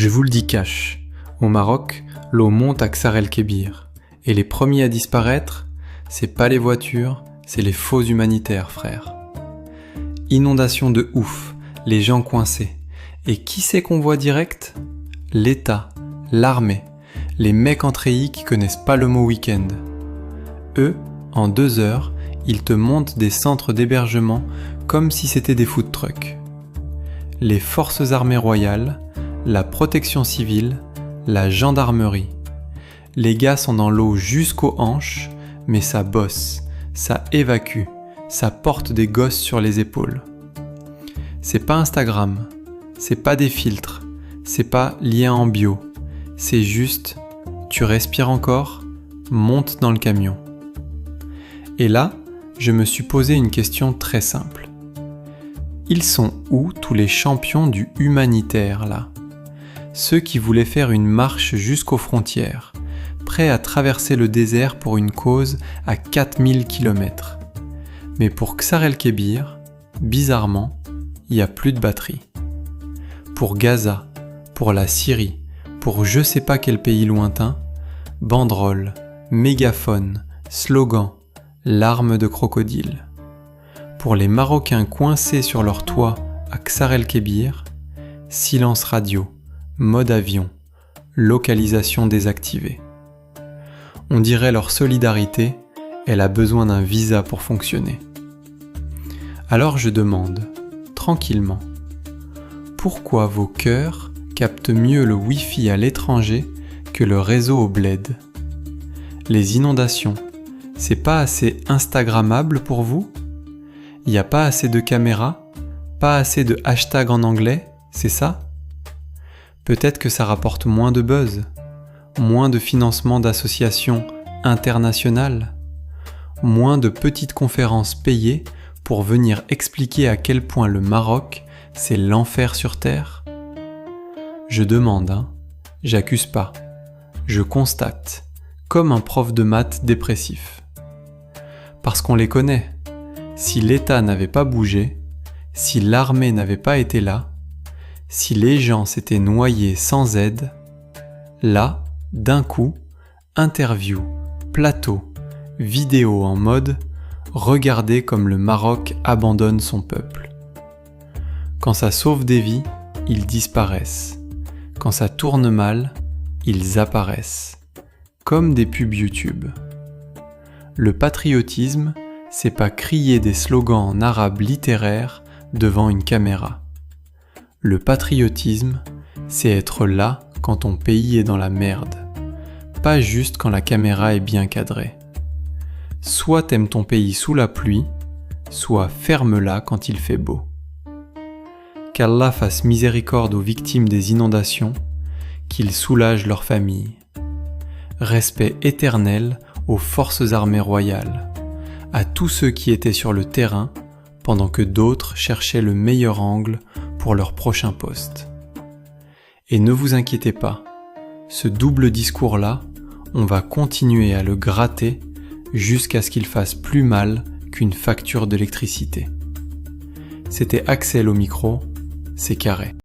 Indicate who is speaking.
Speaker 1: Je vous le dis cash, au Maroc, l'eau monte à Ksar el-Kébir. Et les premiers à disparaître, c'est pas les voitures, c'est les faux humanitaires, frère. Inondation de ouf, les gens coincés. Et qui c'est qu'on voit direct ? L'État, l'armée, les mecs en treillis qui connaissent pas le mot week-end. Eux, en 2 heures, ils te montent des centres d'hébergement comme si c'était des food trucks. Les forces armées royales, la protection civile, la gendarmerie. Les gars sont dans l'eau jusqu'aux hanches, mais ça bosse, ça évacue, ça porte des gosses sur les épaules. C'est pas Instagram, c'est pas des filtres, c'est pas lien en bio, c'est juste, tu respires encore, monte dans le camion. Et là, je me suis posé une question très simple. Ils sont où tous les champions du humanitaire là ? Ceux qui voulaient faire une marche jusqu'aux frontières, prêts à traverser le désert pour une cause à 4000 km. Mais pour Ksar el-Kébir, bizarrement, il n'y a plus de batterie. Pour Gaza, pour la Syrie, pour je sais pas quel pays lointain, banderoles, mégaphones, slogans, larmes de crocodile. Pour les Marocains coincés sur leur toit à Ksar el-Kébir, silence radio, mode avion, localisation désactivée. On dirait leur solidarité, elle a besoin d'un visa pour fonctionner. Alors je demande, tranquillement, pourquoi vos cœurs captent mieux le Wi-Fi à l'étranger que le réseau au bled ? Les inondations, c'est pas assez instagrammable pour vous ? Y a pas assez de caméras, pas assez de hashtags en anglais, c'est ça ? Peut-être que ça rapporte moins de buzz, moins de financement d'associations internationales, moins de petites conférences payées pour venir expliquer à quel point le Maroc, c'est l'enfer sur terre ? Je demande, j'accuse pas, je constate, comme un prof de maths dépressif. Parce qu'on les connaît. Si l'État n'avait pas bougé, si l'armée n'avait pas été là, si les gens s'étaient noyés sans aide, là, d'un coup, interview, plateau, vidéo en mode « Regardez comme le Maroc abandonne son peuple ». Quand ça sauve des vies, ils disparaissent. Quand ça tourne mal, ils apparaissent. Comme des pubs YouTube. Le patriotisme, c'est pas crier des slogans en arabe littéraire devant une caméra. Le patriotisme, c'est être là quand ton pays est dans la merde, pas juste quand la caméra est bien cadrée. Soit t'aimes ton pays sous la pluie, soit ferme-la quand il fait beau. Qu'Allah fasse miséricorde aux victimes des inondations, qu'il soulage leurs familles. Respect éternel aux forces armées royales, à tous ceux qui étaient sur le terrain pendant que d'autres cherchaient le meilleur angle pour leur prochain poste. Et ne vous inquiétez pas, ce double discours-là, on va continuer à le gratter jusqu'à ce qu'il fasse plus mal qu'une facture d'électricité. C'était Axel au micro, c'est carré.